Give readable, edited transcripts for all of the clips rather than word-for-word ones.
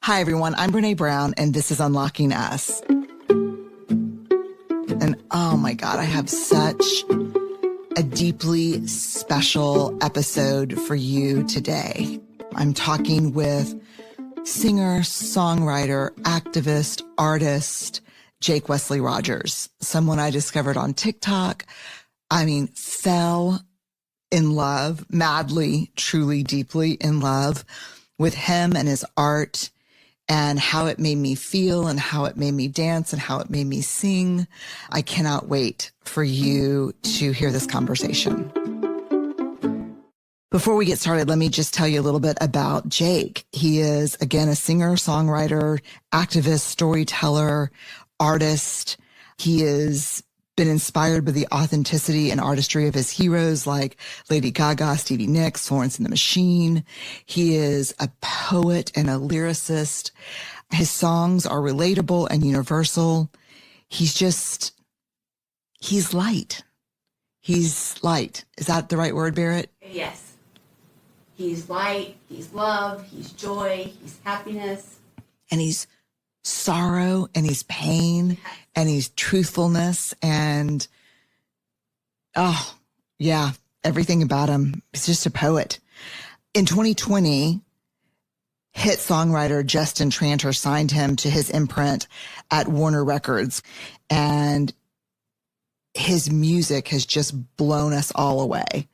Hi, everyone. I'm Brene Brown, and this is Unlocking Us. And oh my God, I have such a deeply special episode for you today. I'm talking with singer, songwriter, activist, artist, Jake Wesley Rogers, someone I discovered on TikTok. Fell in love, madly, truly, deeply in love with him and his art and how it made me feel and how it made me dance and how it made me sing. I cannot wait for you to hear this conversation. Before we get started, let me just tell you a little bit about Jake. He is, again, a singer, songwriter, activist, storyteller, artist. He has been inspired by the authenticity and artistry of his heroes like Lady Gaga, Stevie Nicks, Florence and the Machine. He is a poet and a lyricist. His songs are relatable and universal. He's light. He's light. Is that the right word, Barrett? Yes. He's light, he's love, he's joy, he's happiness. And he's sorrow, and he's pain, and he's truthfulness, and everything about him. He's just a poet. In 2020, hit songwriter Justin Tranter signed him to his imprint at Warner Records, and his music has just blown us all away.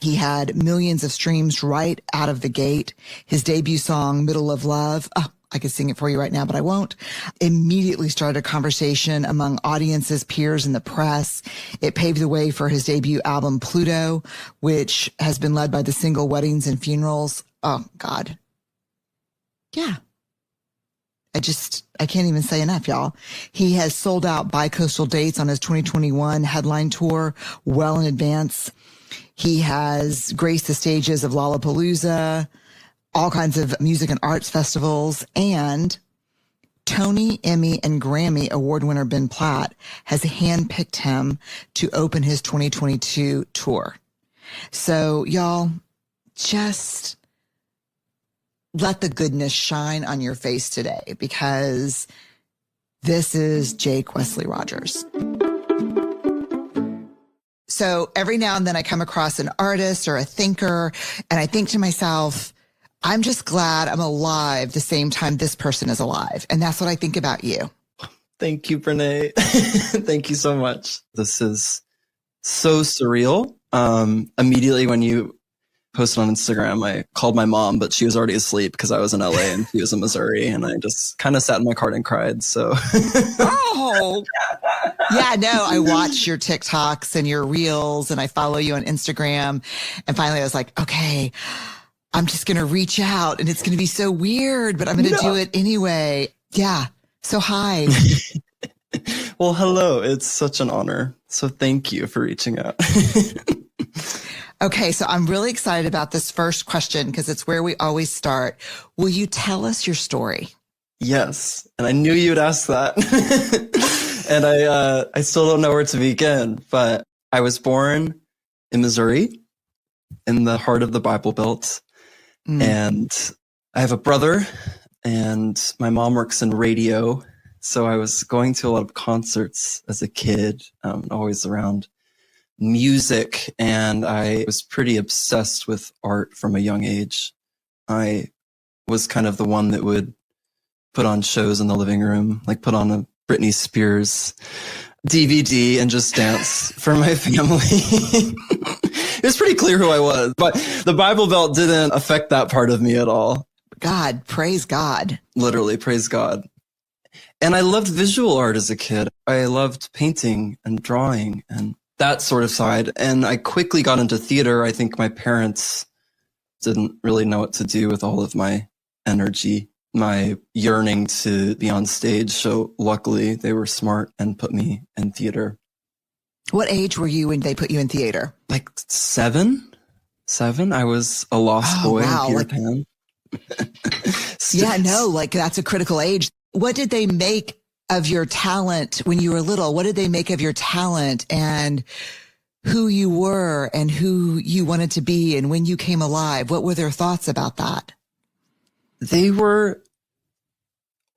He had millions of streams right out of the gate. His debut song, Middle of Love, I could sing it for you right now, but I won't, immediately started a conversation among audiences, peers, and the press. It paved the way for his debut album, Pluto, which has been led by the single Weddings and Funerals. Oh, God. Yeah. I can't even say enough, y'all. He has sold out bi-coastal dates on his 2021 headline tour well in advance. He has graced the stages of Lollapalooza, all kinds of music and arts festivals, and Tony, Emmy, and Grammy award winner Ben Platt has handpicked him to open his 2022 tour. So y'all, just let the goodness shine on your face today, because this is Jake Wesley Rogers. So every now and then I come across an artist or a thinker, and I think to myself, I'm just glad I'm alive the same time this person is alive. And that's what I think about you. Thank you, Brene. Thank you so much. This is so surreal. Immediately when you posted on Instagram, I called my mom, but she was already asleep because I was in LA and she was in Missouri, and I just kind of sat in my car and cried. So, oh, yeah, no, I watch your TikToks and your reels, and I follow you on Instagram. And finally I was like, okay, I'm just going to reach out, and it's going to be so weird, but I'm going to do it anyway. Yeah. So hi. Well, hello. It's such an honor. So thank you for reaching out. Okay. So I'm really excited about this first question because it's where we always start. Will you tell us your story? Yes. And I knew you'd ask that. And I still don't know where to begin, but I was born in Missouri, in the heart of the Bible Belt. And I have a brother, and my mom works in radio. So I was going to a lot of concerts as a kid, always around music. And I was pretty obsessed with art from a young age. I was kind of the one that would put on shows in the living room, like put on a Britney Spears DVD and just dance for my family. It was pretty clear who I was, but the Bible Belt didn't affect that part of me at all. God, praise God. Literally, praise God. And I loved visual art as a kid. I loved painting and drawing and that sort of side. And I quickly got into theater. I think my parents didn't really know what to do with all of my energy, my yearning to be on stage. So luckily they were smart and put me in theater. What age were you when they put you in theater? Like seven. I was a lost boy in Peter Pan. Yeah, no, like that's a critical age. What did they make of your talent when you were little? What did they make of your talent and who you were and who you wanted to be and when you came alive? What were their thoughts about that? They were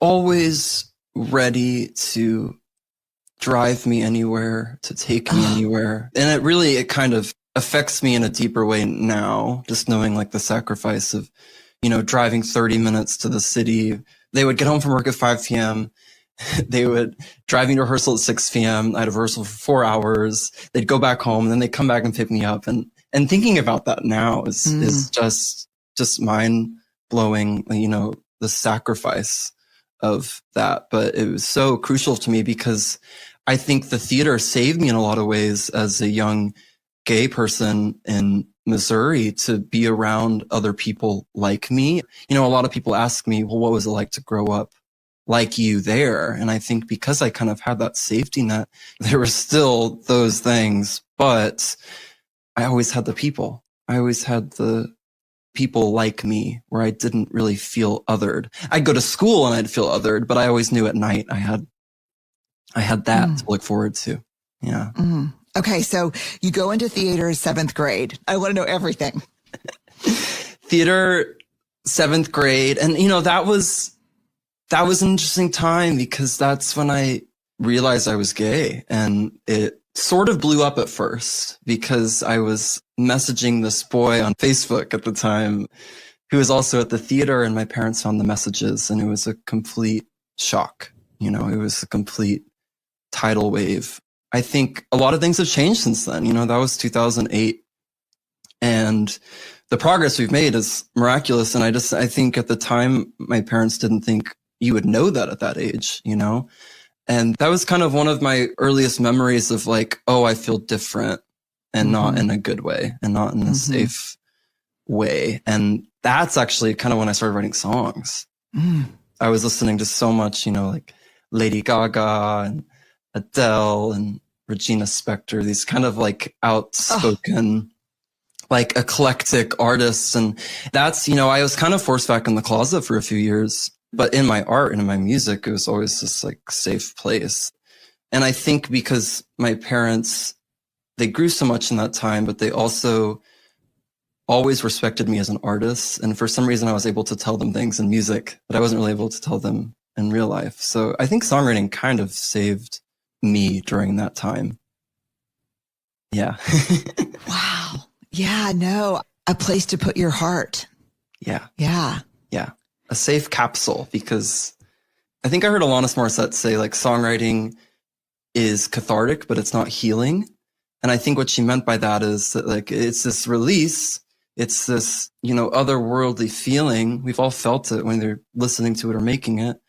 always ready to drive me anywhere, to take me anywhere. And it kind of affects me in a deeper way now, just knowing like the sacrifice of, driving 30 minutes to the city. They would get home from work at 5 p.m. They would drive me to rehearsal at 6 p.m. I'd have rehearsal for 4 hours. They'd go back home and then they'd come back and pick me up. And thinking about that now is just mind blowing, the sacrifice of that. But it was so crucial to me because I think the theater saved me in a lot of ways as a young gay person in Missouri to be around other people like me. A lot of people ask me, well, what was it like to grow up like you there? And I think because I kind of had that safety net, there were still those things, but I always had the people. I always had the people like me where I didn't really feel othered. I'd go to school and I'd feel othered, but I always knew at night I had that to look forward to. Yeah. Okay. So you go into theater 7th grade. I want to know everything. Theater 7th grade. And, that was an interesting time because that's when I realized I was gay, and it sort of blew up at first because I was messaging this boy on Facebook at the time who was also at the theater, and my parents found the messages, and it was a complete shock. It was a complete tidal wave. I think a lot of things have changed since then. That was 2008, and the progress we've made is miraculous. And I think at the time, my parents didn't think you would know that at that age, And that was kind of one of my earliest memories of like, oh, I feel different, and not in a good way, and not in a safe way. And that's actually kind of when I started writing songs. I was listening to so much, like Lady Gaga and Adele and Regina Spektor, these kind of like outspoken, like eclectic artists. And that's, I was kind of forced back in the closet for a few years. But in my art and in my music, it was always this like safe place. And I think because my parents, they grew so much in that time, but they also always respected me as an artist. And for some reason, I was able to tell them things in music that I wasn't really able to tell them in real life. So I think songwriting kind of saved me during that time. Yeah. Wow. Yeah, no, a place to put your heart. Yeah. Yeah. Yeah. A safe capsule, because I think I heard Alanis Morissette say like songwriting is cathartic, but it's not healing. And I think what she meant by that is that like, it's this release. It's this, otherworldly feeling. We've all felt it when they're listening to it or making it,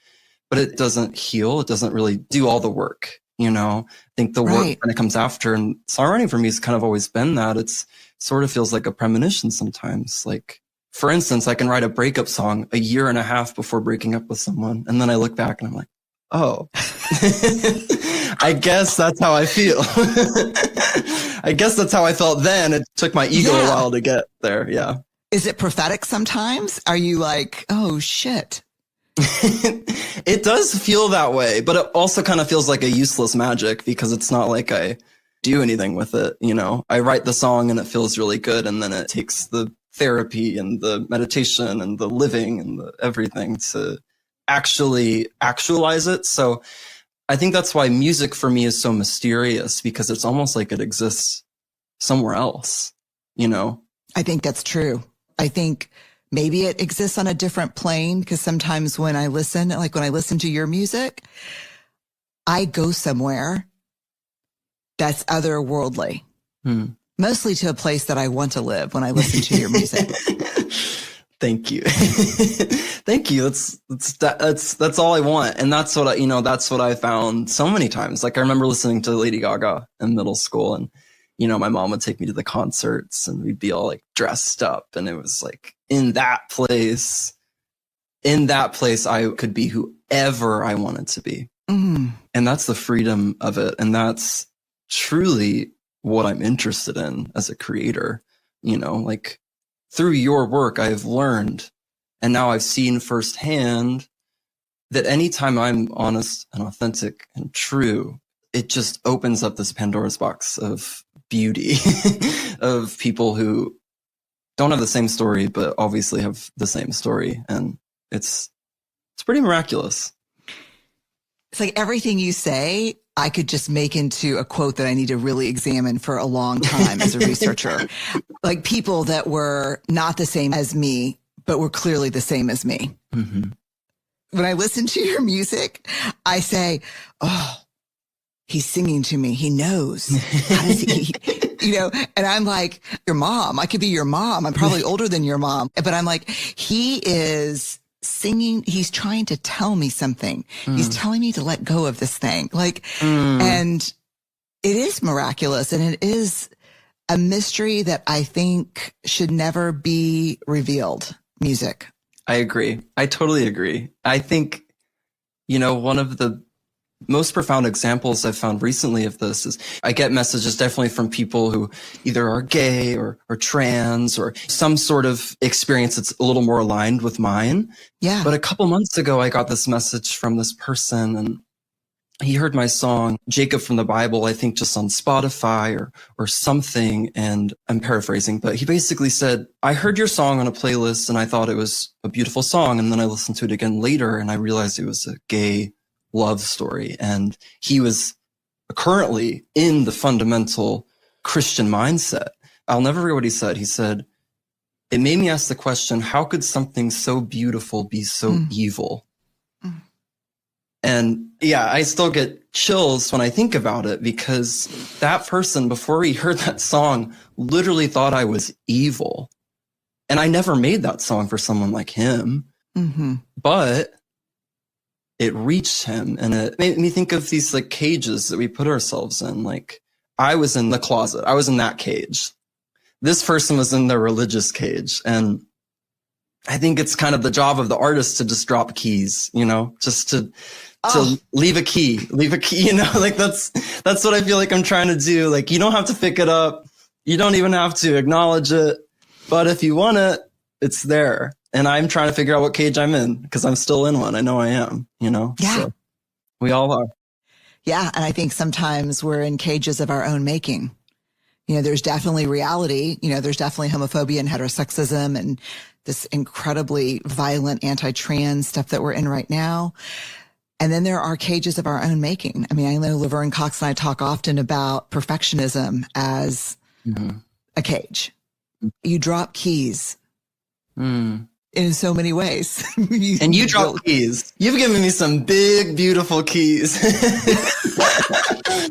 but it doesn't heal. It doesn't really do all the work. I think the work when it comes after, and songwriting for me has kind of always been that. It's sort of feels like a premonition sometimes. Like, for instance, I can write a breakup song a year and a half before breaking up with someone. And then I look back and I'm like, oh, I guess that's how I feel. I guess that's how I felt then. It took my ego a while to get there. Yeah. Is it prophetic sometimes? Are you like, oh shit? It does feel that way, but it also kind of feels like a useless magic because it's not like I do anything with it. I write the song and it feels really good. And then it takes the therapy and the meditation and the living and the everything to actually actualize it. So I think that's why music for me is so mysterious, because it's almost like it exists somewhere else, I think that's true. I think maybe it exists on a different plane, because sometimes when I listen to your music, I go somewhere that's otherworldly. Mostly to a place that I want to live when I listen to your music. Thank you. Thank you. That's all I want. And that's what that's what I found so many times. Like I remember listening to Lady Gaga in middle school, and, my mom would take me to the concerts and we'd be all like dressed up. And it was like in that place I could be whoever I wanted to be. And that's the freedom of it. And that's truly what I'm interested in as a creator. Like through your work, I've learned, and now I've seen firsthand that anytime I'm honest and authentic and true, it just opens up this Pandora's box of beauty of people who don't have the same story, but obviously have the same story. And it's pretty miraculous. It's like everything you say, I could just make into a quote that I need to really examine for a long time as a researcher. Like people that were not the same as me, but were clearly the same as me. Mm-hmm. When I listen to your music, I say, oh, he's singing to me. He knows. How does he, and I'm like, your mom. I could be your mom. I'm probably older than your mom. But I'm like, he is singing. He's trying to tell me something. He's telling me to let go of this thing. And it is miraculous. And it is a mystery that I think should never be revealed. Music. I agree. I totally agree. I think, one of the most profound examples I've found recently of this is I get messages definitely from people who either are gay or trans or some sort of experience that's a little more aligned with mine. Yeah. But a couple months ago, I got this message from this person, and he heard my song, Jacob from the Bible, I think just on Spotify or something. And I'm paraphrasing, but he basically said, I heard your song on a playlist and I thought it was a beautiful song. And then I listened to it again later and I realized it was a gay love story. And he was currently in the fundamental Christian mindset. I'll never forget what he said. He said, it made me ask the question, how could something so beautiful be so evil? And yeah, I still get chills when I think about it because that person, before he heard that song, literally thought I was evil. And I never made that song for someone like him. Mm-hmm. But it reached him and it made me think of these like cages that we put ourselves in. Like I was in the closet. I was in that cage. This person was in their religious cage. And I think it's kind of the job of the artist to just drop keys, just to leave a key, like that's what I feel like I'm trying to do. Like you don't have to pick it up. You don't even have to acknowledge it. But if you want it, it's there. And I'm trying to figure out what cage I'm in because I'm still in one. I know I am, Yeah. So we all are. Yeah. And I think sometimes we're in cages of our own making. There's definitely reality. There's definitely homophobia and heterosexism and this incredibly violent anti-trans stuff that we're in right now. And then there are cages of our own making. I mean, I know Laverne Cox and I talk often about perfectionism as a cage. You drop keys in so many ways. And you drop keys. You've given me some big, beautiful keys.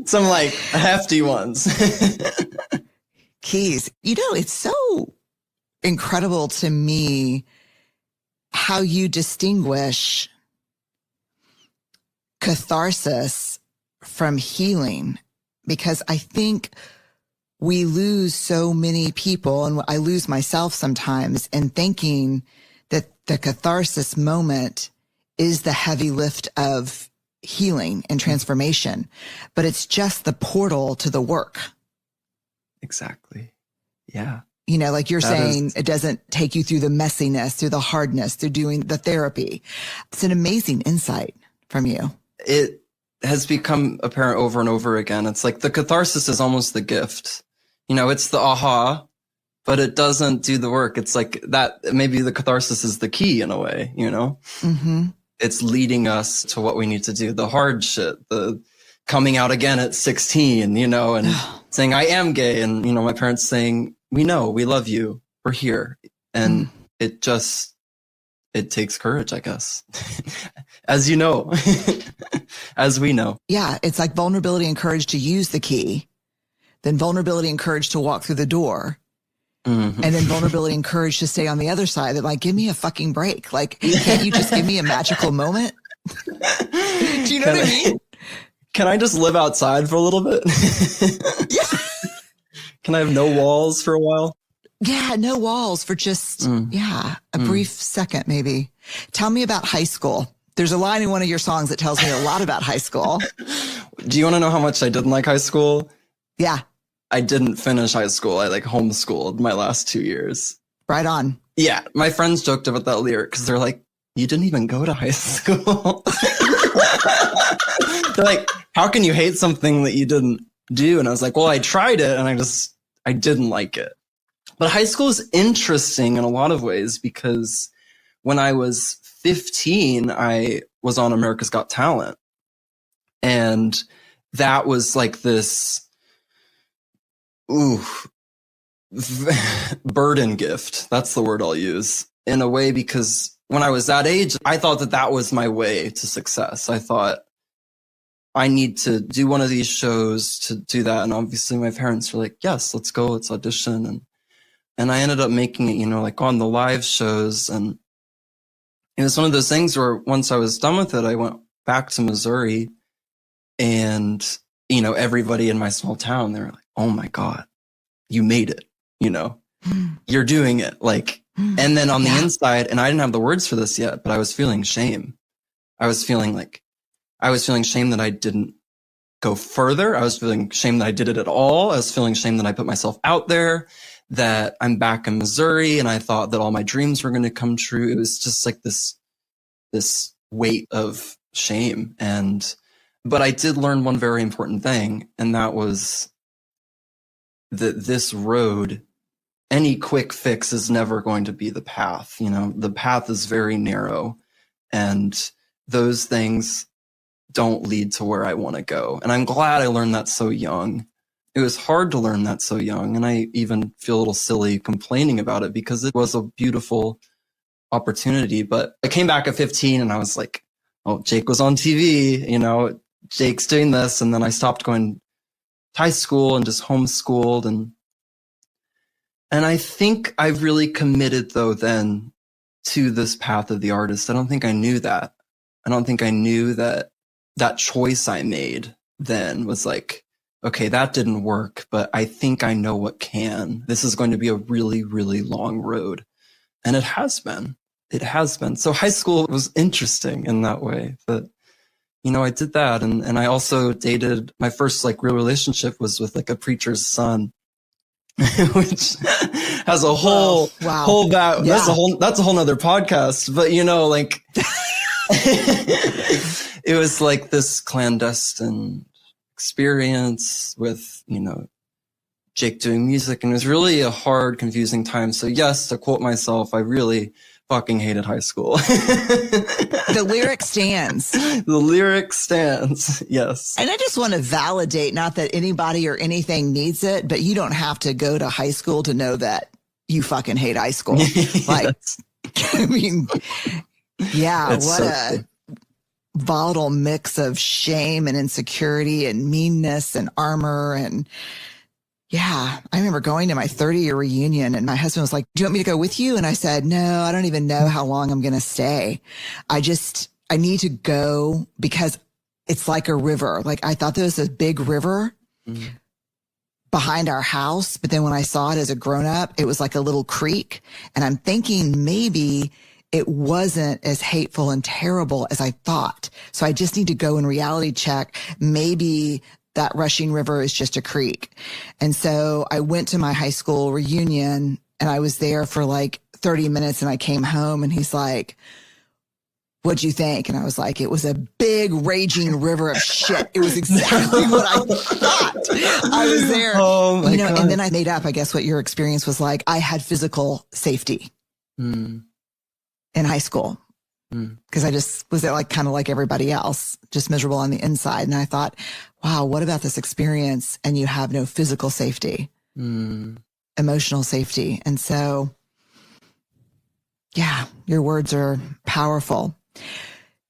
Some like hefty ones. Keys. It's so incredible to me how you distinguish catharsis from healing, because I think we lose so many people, and I lose myself sometimes, in thinking that the catharsis moment is the heavy lift of healing and transformation, but it's just the portal to the work. Exactly. Yeah. Like you're saying, it doesn't take you through the messiness, through the hardness, through doing the therapy. It's an amazing insight from you. It has become apparent over and over again. It's like the catharsis is almost the gift. It's the aha, but it doesn't do the work. It's like that. Maybe the catharsis is the key in a way, Mm-hmm. It's leading us to what we need to do. The hard shit, the coming out again at 16, and saying, I am gay. And, my parents saying, we know, we love you. We're here. And it takes courage, I guess, as you know, as we know. Yeah. It's like vulnerability and courage to use the key, then vulnerability and courage to walk through the door. Mm-hmm. And then vulnerability and courage to stay on the other side. That like, give me a fucking break. Like, can't you just give me a magical moment? Do you know what I mean? Can I just live outside for a little bit? Yeah. Can I have no walls for a while? Yeah, no walls for just, a brief second, maybe. Tell me about high school. There's a line in one of your songs that tells me a lot about high school. Do you want to know how much I didn't like high school? Yeah. I didn't finish high school. I homeschooled my last 2 years. Right on. Yeah. My friends joked about that lyric because they're like, you didn't even go to high school. They're like, how can you hate something that you didn't do? And I was like, well, I tried it and I didn't like it. But high school is interesting in a lot of ways because when I was 15, I was on America's Got Talent. And that was like this, burden gift. That's the word I'll use in a way, because when I was that age, I thought that that was my way to success. I thought I need to do one of these shows to do that. And obviously my parents were like, yes, let's go, let's audition. And I ended up making it, like on the live shows. And it was one of those things where once I was done with it, I went back to Missouri, and, everybody in my small town, they were like, oh my God, you made it, you're doing it. And then on the inside, and I didn't have the words for this yet, but I was feeling shame. I was feeling shame that I didn't go further. I was feeling shame that I did it at all. I was feeling shame that I put myself out there, that I'm back in Missouri, and I thought that all my dreams were going to come true. It was just like this weight of shame. But I did learn one very important thing, and that was that this road, any quick fix is never going to be the path. The path is very narrow, and those things don't lead to where I want to go. And I'm glad I learned that so young. It was hard to learn that so young, and I even feel a little silly complaining about it because it was a beautiful opportunity. But I came back at 15 and I was like, oh, Jake was on TV, Jake's doing this. And then I stopped going to high school and just homeschooled. And I think I really committed though then to this path of the artist. I don't think I knew that. I don't think I knew that choice I made then was like, okay, that didn't work, but I think I know what can. This is going to be a really, really long road. And it has been. It has been. So high school was interesting in that way. But, I did that. And I also dated, my first real relationship was with a preacher's son, which has a whole back. Yeah. That's a whole nother podcast. But, it was this clandestine experience with, Jake doing music, and it was really a hard, confusing time. So yes, to quote myself, I really fucking hated high school. The lyric stands. The lyric stands. Yes. And I just want to validate, not that anybody or anything needs it, but you don't have to go to high school to know that you fucking hate high school. I mean, yeah, it's what so a cool. Volatile mix of shame and insecurity and meanness and armor. And yeah, I remember going to my 30-year reunion, and my husband was like, do you want me to go with you? And I said, no, I don't even know how long I'm going to stay. I need to go because it's like a river. I thought there was a big river behind our house. But then when I saw it as a grown up, it was like a little creek. And I'm thinking maybe it wasn't as hateful and terrible as I thought. So I just need to go and reality check. Maybe that rushing river is just a creek. And so I went to my high school reunion, and I was there for 30 minutes, and I came home, and he's like, what'd you think? And I was like, it was a big raging river of shit. It was exactly what I thought. I was there. Oh my God. And then I made up, I guess, what your experience was like. I had physical safety in high school. Because I just was there kind of like everybody else, just miserable on the inside. And I thought, wow, what about this experience? And you have no physical safety, emotional safety. And so, yeah, your words are powerful.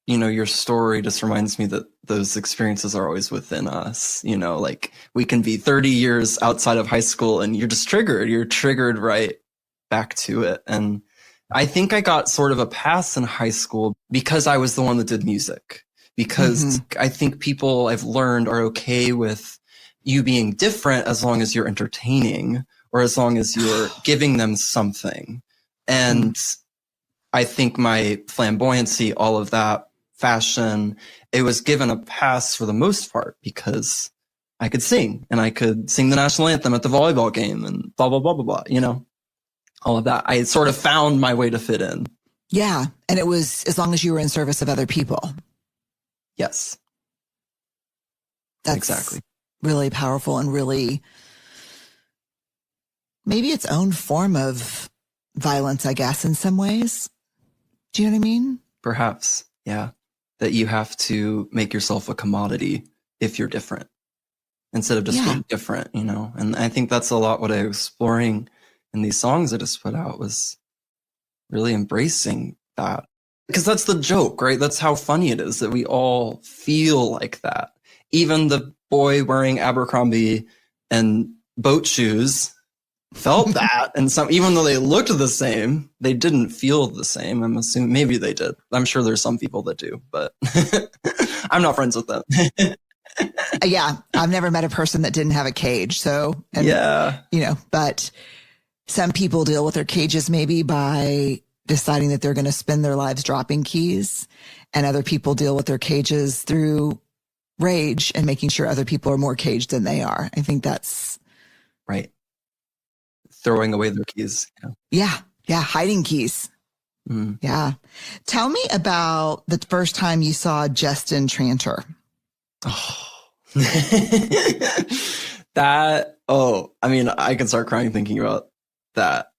Your story just reminds me that those experiences are always within us. We can be 30 years outside of high school and you're just triggered. You're triggered right back to it. And I think I got sort of a pass in high school because I was the one that did music. Because I think people I've learned are okay with you being different as long as you're entertaining or as long as you're giving them something. And I think my flamboyancy, all of that, fashion, it was given a pass for the most part because I could sing, and I could sing the national anthem at the volleyball game and blah, blah, blah, blah, blah, all of that. I sort of found my way to fit in. Yeah. And it was as long as you were in service of other people. Yes. That's exactly really powerful and really maybe its own form of violence, I guess, in some ways. Do you know what I mean? Perhaps. Yeah. that you have to make yourself a commodity if you're different instead of just being different, you know? And I think that's a lot what I was exploring in these songs I just put out, was really embracing that. Because that's the joke, right? That's how funny it is that we all feel like that. Even the boy wearing Abercrombie and boat shoes felt that. And even though they looked the same, they didn't feel the same. I'm assuming maybe they did. I'm sure there's some people that do, but I'm not friends with them. Yeah. I've never met a person that didn't have a cage. So, but some people deal with their cages maybe by deciding that they're going to spend their lives dropping keys, and other people deal with their cages through rage and making sure other people are more caged than they are. I think that's right. Throwing away their keys. Yeah. Hiding keys. Yeah. Tell me about the first time you saw Justin Tranter. I can start crying thinking about that.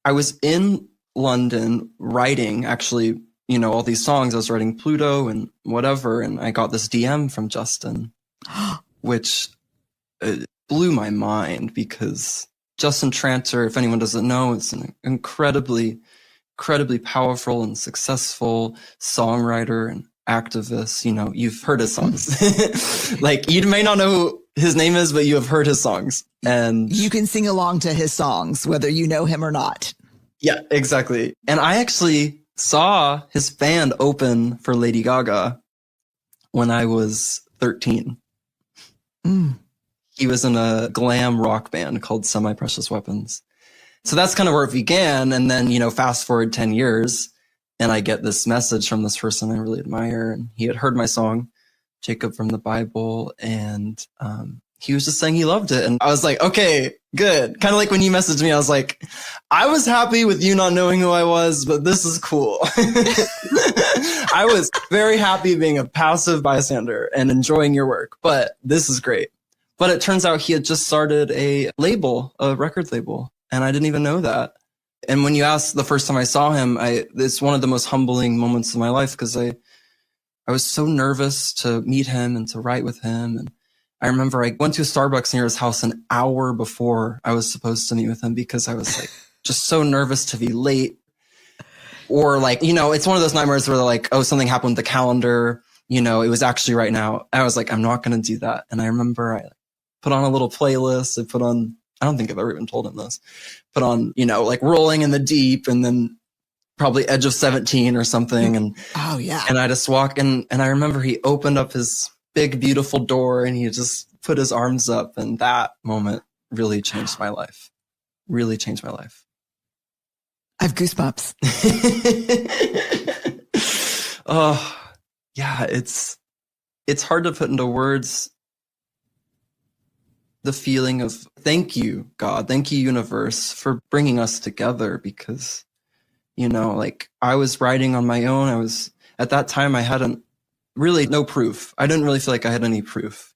I was in London writing, actually, all these songs. I was writing Pluto and whatever, and I got this DM from Justin, which blew my mind, because Justin Tranter, if anyone doesn't know, is an incredibly powerful and successful songwriter and activist. You've heard his songs. Like, you may not know who his name is, but you have heard his songs. And you can sing along to his songs, whether you know him or not. Yeah, exactly. And I actually saw his band open for Lady Gaga when I was 13. He was in a glam rock band called Semi Precious Weapons. So that's kind of where it began. And then, fast forward 10 years, and I get this message from this person I really admire. And he had heard my song, Jacob from the Bible. And he was just saying he loved it. And I was like, okay, good. Kind of like when you messaged me, I was like, I was happy with you not knowing who I was, but this is cool. I was very happy being a passive bystander and enjoying your work, but this is great. But it turns out he had just started a record label, and I didn't even know that. And when you asked the first time I saw him, it's one of the most humbling moments of my life, because I was so nervous to meet him and to write with him. And I remember I went to a Starbucks near his house an hour before I was supposed to meet with him, because I was like just so nervous to be late. Or it's one of those nightmares where they're like, oh, something happened with the calendar. It was actually right now. I was like, I'm not going to do that. And I remember I put on a little playlist. I don't think I've ever even told him this. Put on, Rolling in the Deep, and then probably Edge of 17 or something. And oh yeah. And I just walk in, and I remember he opened up his big, beautiful door, and he just put his arms up. And that moment really changed my life. Really changed my life. I have goosebumps. Oh, yeah. It's hard to put into words the feeling of thank you, God. Thank you, universe, for bringing us together, because, I was writing on my own. At that time, I hadn't really no proof. I didn't really feel like I had any proof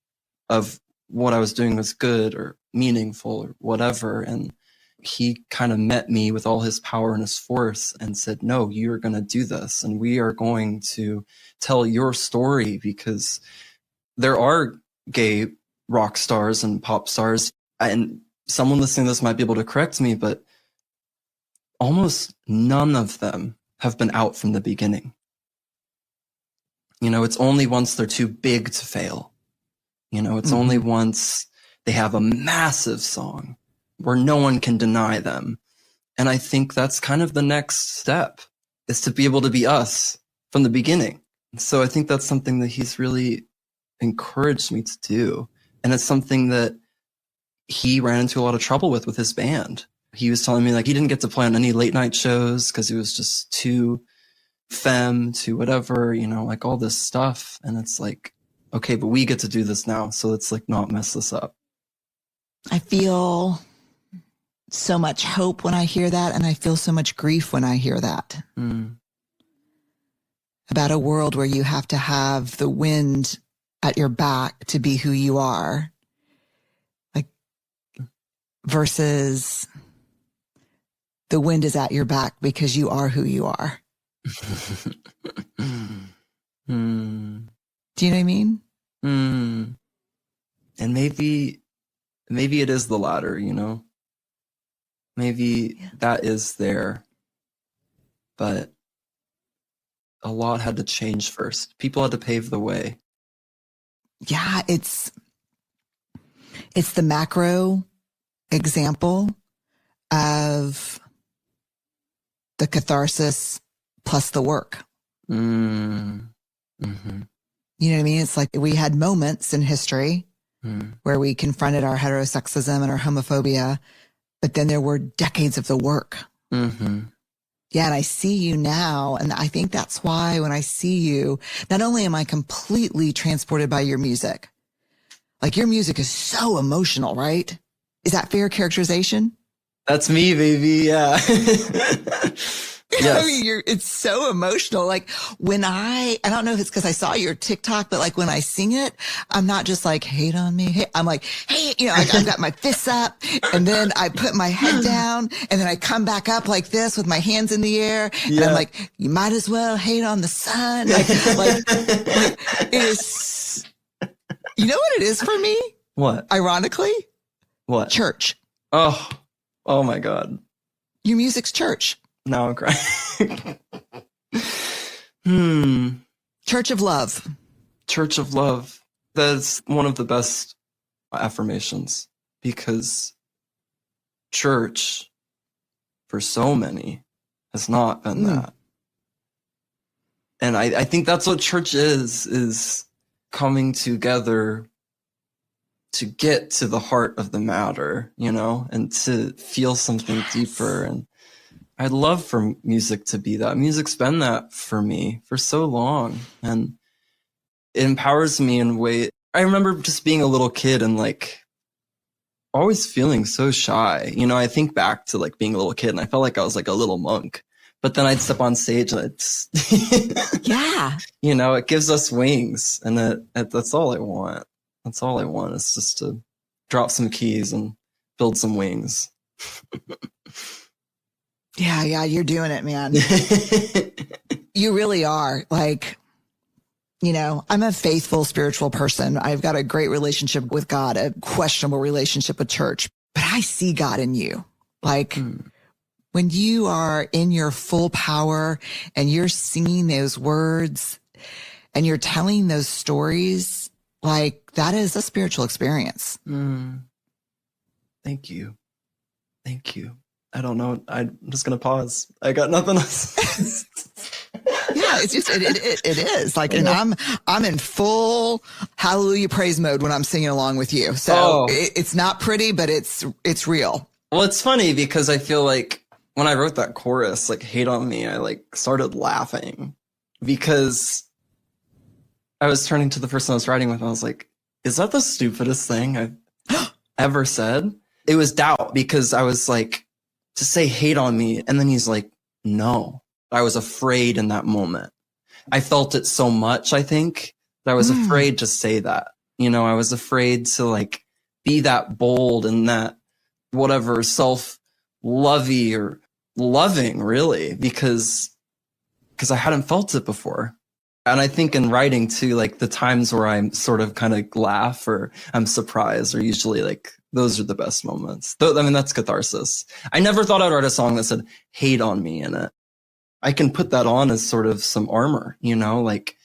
of what I was doing was good or meaningful or whatever. And he kind of met me with all his power and his force and said, no, you're going to do this. And we are going to tell your story, because there are gay rock stars and pop stars. And someone listening to this might be able to correct me, but almost none of them have been out from the beginning. It's only once they're too big to fail. It's only once they have a massive song where no one can deny them. And I think that's kind of the next step, is to be able to be us from the beginning. So I think that's something that he's really encouraged me to do. And it's something that he ran into a lot of trouble with his band. He was telling me he didn't get to play on any late night shows because he was just too femme, to whatever, all this stuff. And it's like, okay, but we get to do this now. So let's not mess this up. I feel so much hope when I hear that. And I feel so much grief when I hear that. About a world where you have to have the wind at your back to be who you are, versus the wind is at your back because you are who you are. Do you know what I mean? Mm. And maybe it is the latter, you know? Maybe that is there, but a lot had to change first. People had to pave the way. Yeah, it's the macro example of the catharsis plus the work. Mm. Mm-hmm. You know what I mean? It's like we had moments in history where we confronted our heterosexism and our homophobia, but then there were decades of the work. Mm-hmm. Yeah, and I see you now, and I think that's why when I see you, not only am I completely transported by your music, like your music is so emotional, right? Is that fair characterization? That's me, baby. Yeah. Yes. I mean, it's so emotional. Like when I don't know if it's because I saw your TikTok, but like when I sing it, I'm not just like, hate on me. Hey, I'm like, hey, you know, like I've got my fists up and then I put my head down and then I come back up like this with my hands in the air. And I'm like, you might as well hate on the sun. Like it is, you know what it is for me? What? Ironically? What? Church. Oh my God. Your music's church. Now I'm crying. Church of love. Church of love. That's one of the best affirmations because church for so many has not been that. And I think that's what church is coming together to get to the heart of the matter, you know, and to feel something deeper. And I'd love for music to be that. Music's been that for me for so long. And it empowers me in a way. I remember just being a little kid and like always feeling so shy. You know, I think back to like being a little kid and I felt like I was like a little monk. But then I'd step on stage and it's, yeah, you know, it gives us wings. And that's all I want. That's all I want is just to drop some keys and build some wings. Yeah, you're doing it, man. You really are. Like, you know, I'm a faithful spiritual person. I've got a great relationship with God, a questionable relationship with church, but I see God in you. Like when you are in your full power and you're singing those words and you're telling those stories, like that is a spiritual experience. Thank you. Thank you. I don't know. I'm just going to pause. I got nothing else. Yeah, it's just, it is like, and I'm in full hallelujah praise mode when I'm singing along with you. So it's not pretty, but it's real. Well, it's funny because I feel like when I wrote that chorus, like hate on me, I like started laughing because I was turning to the person I was writing with. And I was like, is that the stupidest thing I've ever said? It was doubt because I was like, to say hate on me. And then he's like, no, I was afraid in that moment. I felt it so much, I think, that I was afraid to say that. You know, I was afraid to like be that bold and that whatever self-lovey or loving really, because I hadn't felt it before. And I think in writing too, like the times where I'm sort of kind of laugh or I'm surprised are usually like, those are the best moments. I mean, that's catharsis. I never thought I'd write a song that said hate on me in it. I can put that on as sort of some armor, you know, like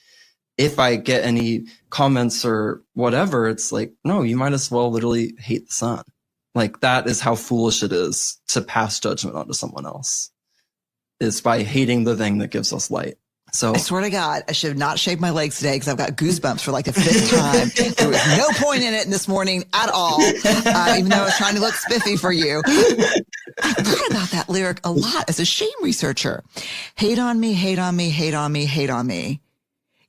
if I get any comments or whatever, it's like, no, you might as well literally hate the sun. Like that is how foolish it is to pass judgment onto someone else, is by hating the thing that gives us light. So I swear to God, I should have not shaved my legs today because I've got goosebumps for like the 5th time. There was no point in it this morning at all, even though I was trying to look spiffy for you. I thought about that lyric a lot as a shame researcher. Hate on me, hate on me, hate on me, hate on me.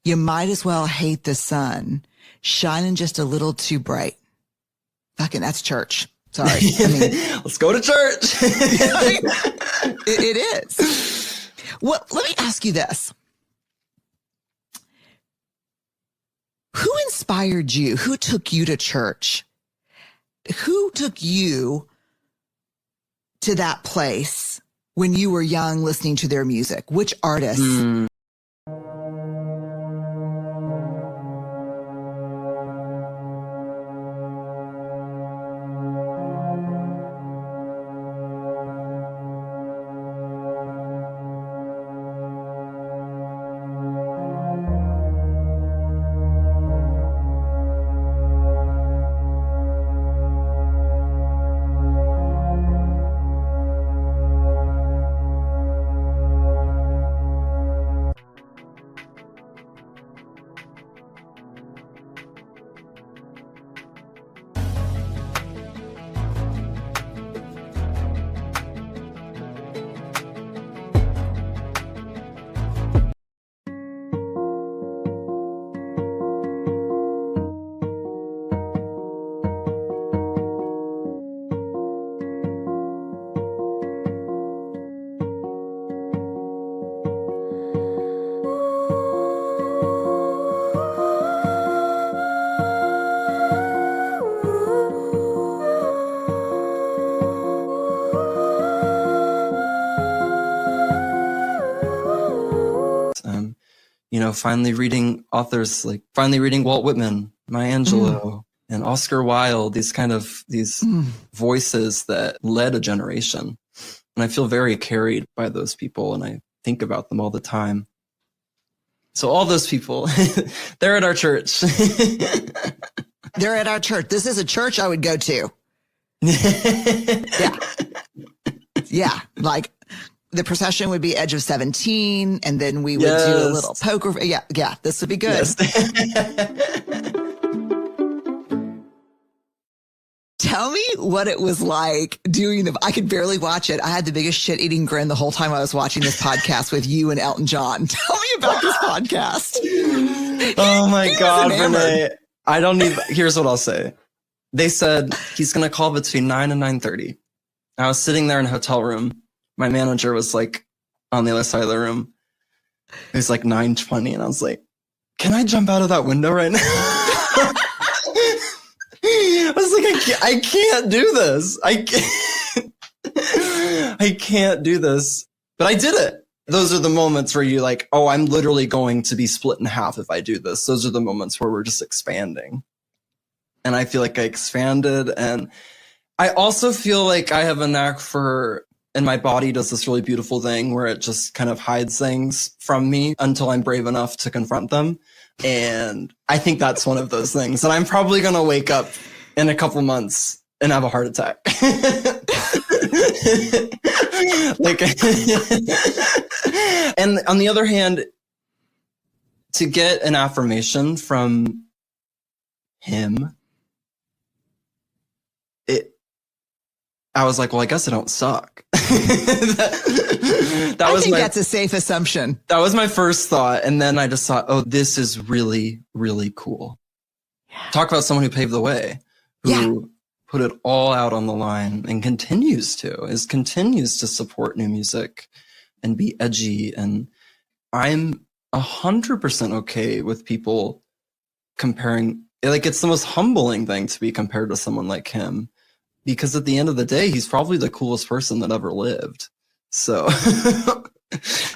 You might as well hate the sun, shining just a little too bright. Fucking, that's church. Sorry. I mean, let's go to church. it is. Well, let me ask you this. Who inspired you? Who took you to church? Who took you to that place when you were young listening to their music? Which artists? and, finally reading Walt Whitman, Maya Angelou, and Oscar Wilde, these voices that led a generation. And I feel very carried by those people, and I think about them all the time. So all those people, they're at our church. They're at our church. This is a church I would go to. Yeah. Yeah. Like the procession would be Edge of 17, and then we would do a little poker. Yeah. Yeah. This would be good. Yes. Tell me what it was like doing I could barely watch it. I had the biggest shit-eating grin the whole time I was watching this podcast with you and Elton John. Tell me about this podcast. Oh my God, Renee. Here's what I'll say. They said he's going to call between 9 and 9:30. I was sitting there in a hotel room. My manager was like on the other side of the room. It was like 9:20, and I was like, can I jump out of that window right now? I was like, I can't do this. I can't do this. But I did it. Those are the moments where you're like, oh, I'm literally going to be split in half if I do this. Those are the moments where we're just expanding. And I feel like I expanded. And I also feel like I have a knack and my body does this really beautiful thing where it just kind of hides things from me until I'm brave enough to confront them. And I think that's one of those things. And I'm probably going to wake up in a couple months and have a heart attack. And on the other hand, to get an affirmation from him, I was like, well, I guess I don't suck. I think that's a safe assumption. That was my first thought. And then I just thought, oh, this is really, really cool. Yeah. Talk about someone who paved the way, who put it all out on the line and continues to support new music and be edgy. And I'm 100% okay with people comparing. Like, it's the most humbling thing to be compared to someone like him. Because at the end of the day, he's probably the coolest person that ever lived. So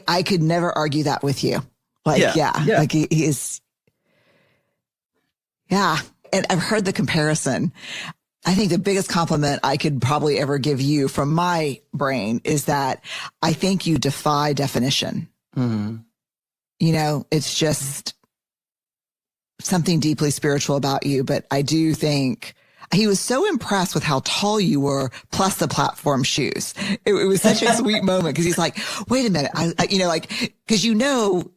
I could never argue that with you. Like, like he is. Yeah. And I've heard the comparison. I think the biggest compliment I could probably ever give you from my brain is that I think you defy definition. Mm-hmm. It's just something deeply spiritual about you. But I do think he was so impressed with how tall you were, plus the platform shoes. It was such a sweet moment because he's like, wait a minute. Because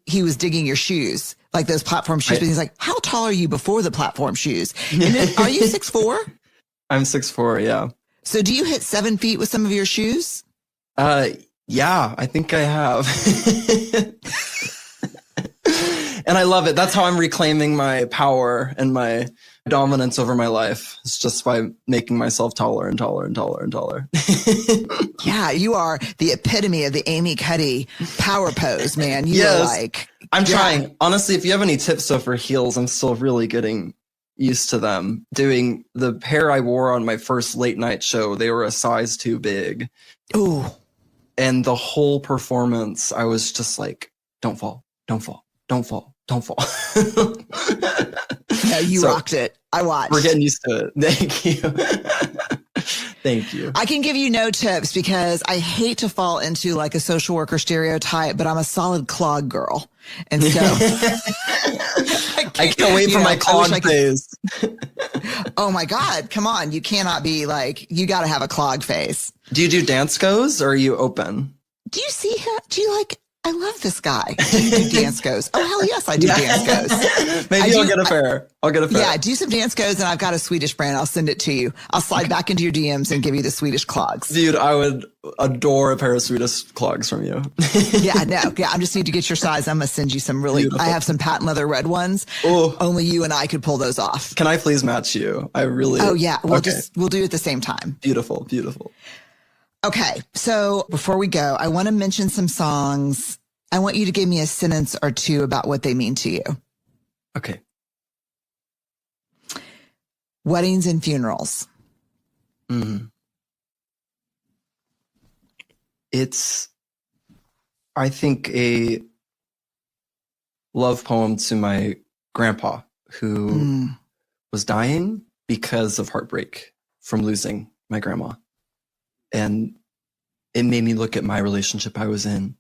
he was digging your shoes, like those platform shoes. But he's like, how tall are you before the platform shoes? And then, are you 6'4"? I'm 6'4", yeah. So do you hit 7 feet with some of your shoes? Yeah, I think I have. And I love it. That's how I'm reclaiming my power and my dominance over my life. It's just by making myself taller and taller and taller and taller. Yeah, you are the epitome of the Amy Cuddy power pose, man. Are like... I'm trying. Honestly, if you have any tips for heels, I'm still really getting used to them. Doing the pair I wore on my first late night show, they were a size too big. Ooh. And the whole performance, I was just like, don't fall, don't fall, don't fall, don't fall. Yeah, you rocked it. I watched. We're getting used to it. Thank you. Thank you. I can give you no tips because I hate to fall into like a social worker stereotype, but I'm a solid clog girl. And so I can't wait for my clog phase. Oh my God. Come on. You cannot be like, you got to have a clog face. Do you do dance goes or are you open? Do you see him? Do you like, I love this guy. Do you do dance goes? Oh, hell yes, I do dance goes. Maybe I'll get a pair. Yeah, do some dance goes, and I've got a Swedish brand. I'll send it to you. I'll slide back into your DMs and give you the Swedish clogs. Dude, I would adore a pair of Swedish clogs from you. Yeah, I just need to get your size. I'm going to send you some really, beautiful. I have some patent leather red ones. Oh. Only you and I could pull those off. Can I please match you? Oh, yeah. We'll do it at the same time. Beautiful, beautiful. Okay, so before we go, I want to mention some songs. I want you to give me a sentence or two about what they mean to you. Okay. Weddings and funerals. Mm-hmm. It's, I think, a love poem to my grandpa who was dying because of heartbreak from losing my grandma. And it made me look at my relationship I was in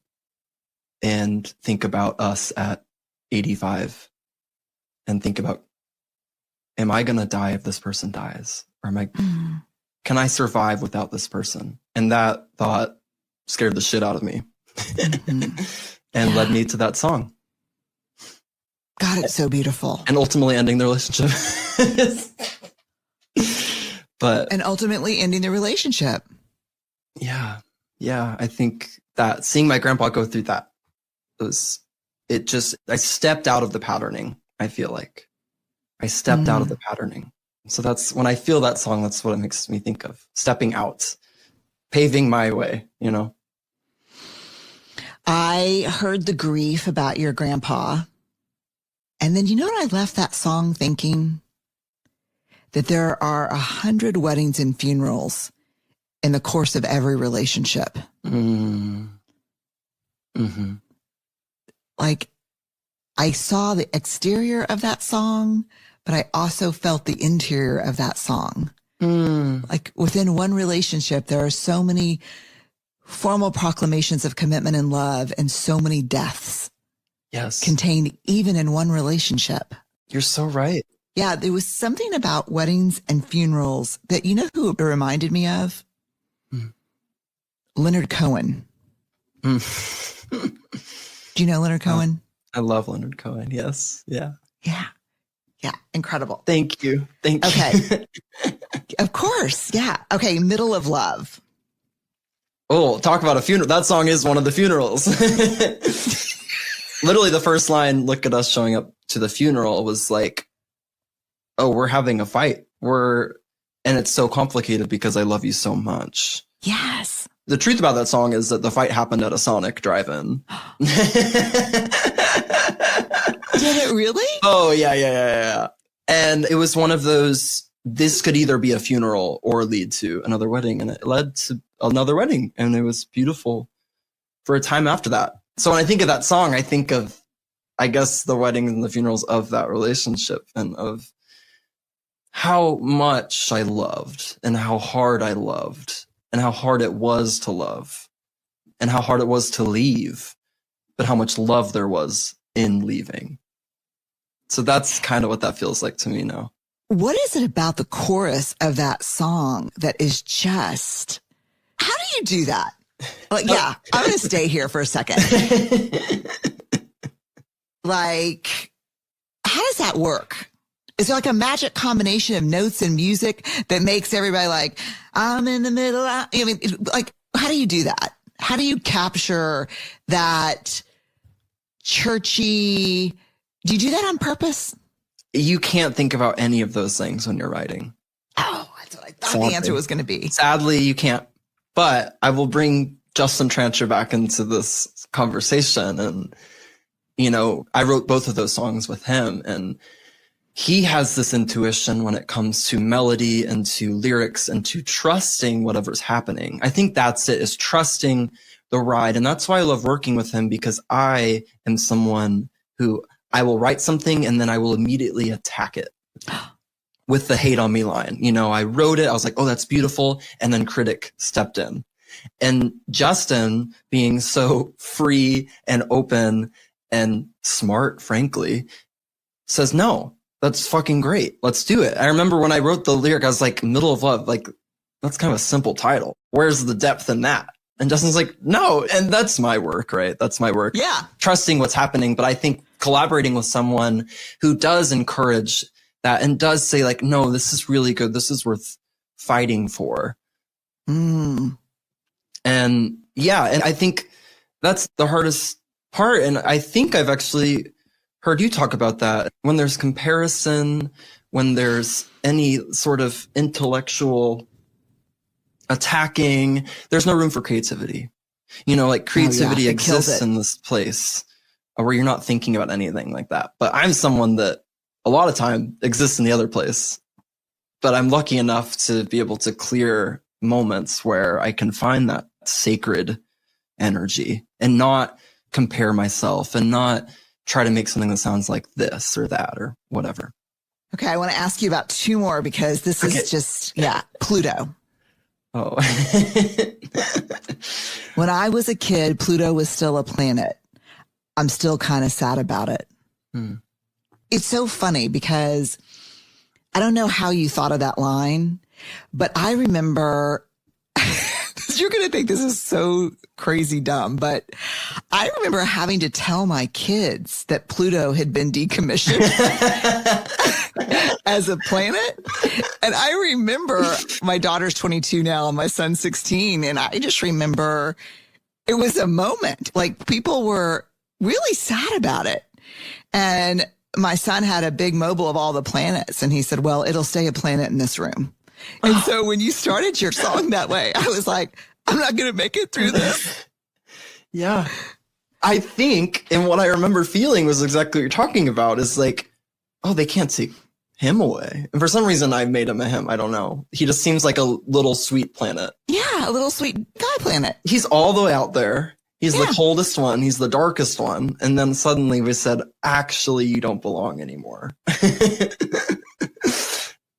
and think about us at 85 and think about, am I going to die if this person dies? Or can I survive without this person? And that thought scared the shit out of me and led me to that song. God, it's so beautiful. And ultimately ending the relationship. And ultimately ending the relationship. Yeah. Yeah. I think that seeing my grandpa go through that I stepped out of the patterning. I feel like I stepped out of the patterning. So that's when I feel that song, that's what it makes me think of. Stepping out, paving my way, you know? I heard the grief about your grandpa. And then, you know what I left that song thinking? That there are 100 weddings and funerals in the course of every relationship. Like, I saw the exterior of that song, but I also felt the interior of that song. Like within one relationship, there are so many formal proclamations of commitment and love and so many deaths. Yes. Contained even in one relationship. You're so right. Yeah, there was something about weddings and funerals that, you know who it reminded me of? Leonard Cohen. Do you know Leonard Cohen? I love Leonard Cohen. Yes. Yeah. Yeah. Yeah. Incredible. Thank you. Thank you. Okay. Of course. Yeah. Okay. Middle of Love. Oh, talk about a funeral. That song is one of the funerals. Literally the first line, look at us showing up to the funeral, was like, oh, we're having a fight. And it's so complicated because I love you so much. Yes. The truth about that song is that the fight happened at a Sonic drive-in. Did it really? Oh, yeah. And it was one of those, this could either be a funeral or lead to another wedding. And it led to another wedding. And it was beautiful for a time after that. So when I think of that song, I think of, I guess, the weddings and the funerals of that relationship and of how much I loved and how hard I loved and how hard it was to love and how hard it was to leave, but how much love there was in leaving. So that's kind of what that feels like to me now. What is it about the chorus of that song that is just, how do you do that? Like, yeah, I'm going to stay here for a second. Like, how does that work? Is there like a magic combination of notes and music that makes everybody like, I'm in the middle? I mean, like, how do you do that? How do you capture that churchy? Do you do that on purpose? You can't think about any of those things when you're writing. Oh, that's what I thought the answer was going to be. Sadly, you can't. But I will bring Justin Trancher back into this conversation. And, you know, I wrote both of those songs with him. And he has this intuition when it comes to melody and to lyrics and to trusting whatever's happening. I think that's it, is trusting the ride. And that's why I love working with him, because I am someone who I will write something and then I will immediately attack it with the hate on me line. You know, I wrote it. I was like, oh, that's beautiful. And then critic stepped in. And Justin, being so free and open and smart, frankly, says, no, that's fucking great. Let's do it. I remember when I wrote the lyric, I was like, Middle of Love, like, that's kind of a simple title. Where's the depth in that? And Justin's like, no. And that's my work, right? That's my work. Yeah. Trusting what's happening. But I think collaborating with someone who does encourage that and does say like, no, this is really good. This is worth fighting for. And yeah, and I think that's the hardest part. And I think I've actually heard you talk about that. When there's comparison, when there's any sort of intellectual attacking, there's no room for creativity. You know, like creativity exists in this place where you're not thinking about anything like that. But I'm someone that a lot of time exists in the other place. But I'm lucky enough to be able to clear moments where I can find that sacred energy and not compare myself and not try to make something that sounds like this or that or whatever. Okay, I want to ask you about two more because this is just, Pluto. Oh. When I was a kid, Pluto was still a planet. I'm still kind of sad about it. It's so funny because I don't know how you thought of that line, but I remember, you're going to think this is so crazy dumb, but I remember having to tell my kids that Pluto had been decommissioned as a planet. And I remember my daughter's 22 now, and my son's 16. And I just remember it was a moment, like people were really sad about it. And my son had a big mobile of all the planets, and he said, well, it'll stay a planet in this room. And so when you started your song that way, I was like, I'm not going to make it through this. Yeah. I think, and what I remember feeling was exactly what you're talking about, is like, oh, they can't take him away. And for some reason, I made him a him. I don't know. He just seems like a little sweet planet. Yeah, a little sweet guy planet. He's all the way out there. He's the coldest one. He's the darkest one. And then suddenly we said, actually, you don't belong anymore.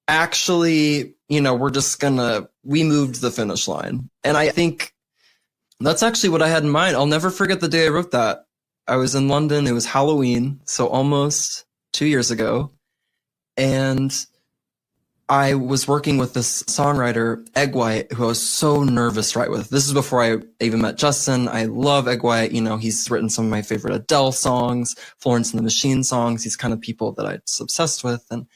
Actually, we moved the finish line. And I think that's actually what I had in mind. I'll never forget the day I wrote that. I was in London. It was Halloween, so almost 2 years ago. And I was working with this songwriter, Egg White, who I was so nervous to write with. This is before I even met Justin. I love Egg White. He's written some of my favorite Adele songs, Florence and the Machine songs. He's kind of people that I was obsessed with. And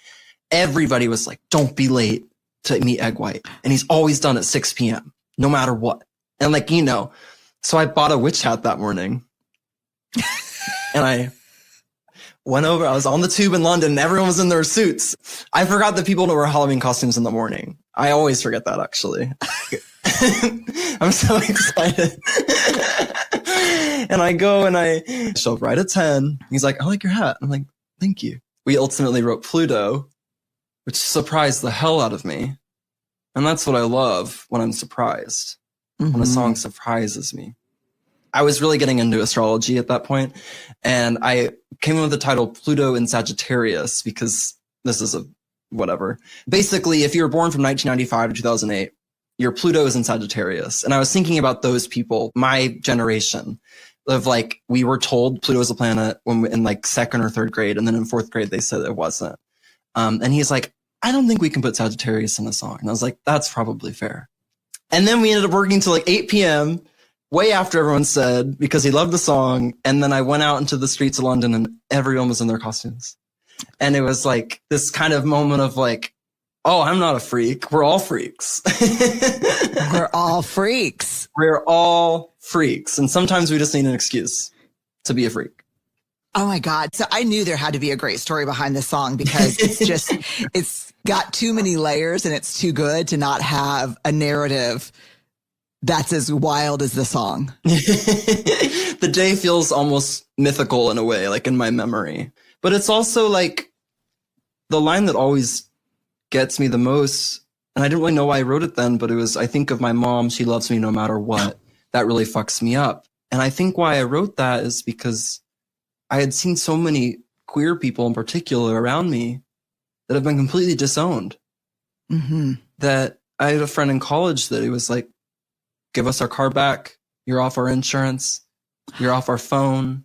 everybody was like, don't be late to meet Egg White. And he's always done at 6 p.m., no matter what. And so I bought a witch hat that morning. And I went over, I was on the tube in London, and everyone was in their suits. I forgot that people don't wear Halloween costumes in the morning. I always forget that, actually. I'm so excited. And I go and I show up right at 10. He's like, I like your hat. I'm like, thank you. We ultimately wrote Pluto, which surprised the hell out of me. And that's what I love when I'm surprised, when a song surprises me. I was really getting into astrology at that point, and I came in with the title Pluto in Sagittarius because this is whatever. Basically, if you were born from 1995 to 2008, your Pluto is in Sagittarius. And I was thinking about those people, my generation, of we were told Pluto was a planet when in second or third grade, and then in fourth grade they said it wasn't. And he's like, I don't think we can put Sagittarius in a song. And I was like, that's probably fair. And then we ended up working till 8 p.m., way after everyone said, because he loved the song. And then I went out into the streets of London and everyone was in their costumes. And it was this kind of moment of oh, I'm not a freak. We're all freaks. We're all freaks. We're all freaks. And sometimes we just need an excuse to be a freak. Oh my God. So I knew there had to be a great story behind this song because it's got too many layers and it's too good to not have a narrative that's as wild as the song. The day feels almost mythical in a way, in my memory. But it's also the line that always gets me the most, and I didn't really know why I wrote it then, but it was, I think of my mom, she loves me no matter what. That really fucks me up. And I think why I wrote that is because I had seen so many queer people in particular around me that have been completely disowned. That I had a friend in college that he was like, give us our car back. You're off our insurance. You're off our phone.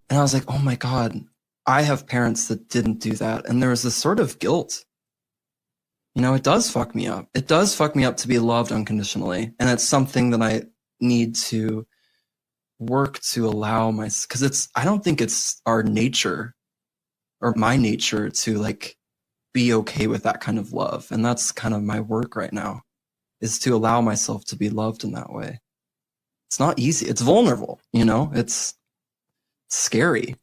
And I was like, oh my God, I have parents that didn't do that. And there was this sort of guilt. It does fuck me up. It does fuck me up to be loved unconditionally. And it's something that I need to work to allow because I don't think it's our nature or my nature to like be okay with that kind of love. And that's kind of my work right now, is to allow myself to be loved in that way. It's not easy. It's vulnerable, you know, it's scary.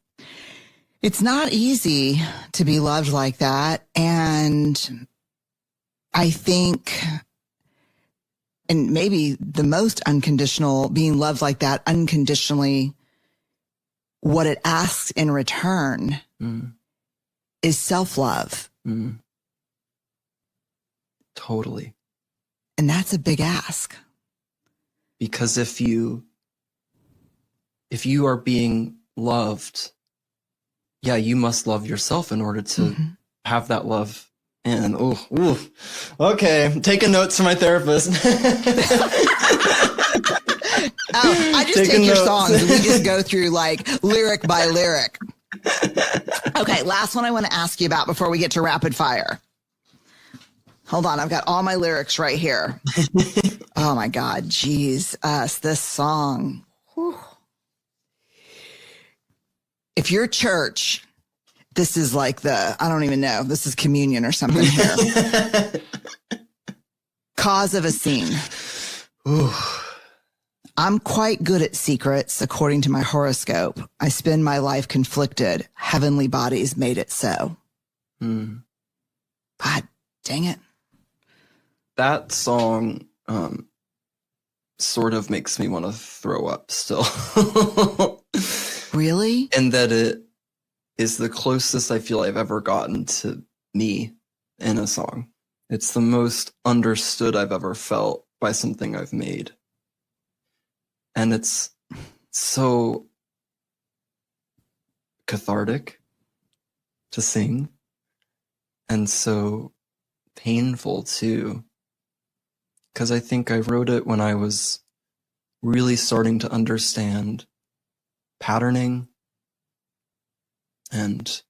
It's not easy to be loved like that. And I think, and maybe the most unconditional, being loved like that unconditionally, what it asks in return is self-love. Totally. And that's a big ask. Because if you are being loved, yeah, you must love yourself in order to have that love. And okay, taking notes from my therapist. I just take your songs and we just go through like lyric by lyric. Okay, last one I want to ask you about before we get to rapid fire. Hold on, I've got all my lyrics right here. Oh my God, geez, this song. Whew. If your church, this is like I don't even know, this is communion or something here. Cause of a scene. Ooh. I'm quite good at secrets, according to my horoscope. I spend my life conflicted. Heavenly bodies made it so. God dang it. That song sort of makes me want to throw up still. Really? And that it is the closest I feel I've ever gotten to me in a song. It's the most understood I've ever felt by something I've made. And it's so cathartic to sing, and so painful too. Because I think I wrote it when I was really starting to understand patterning and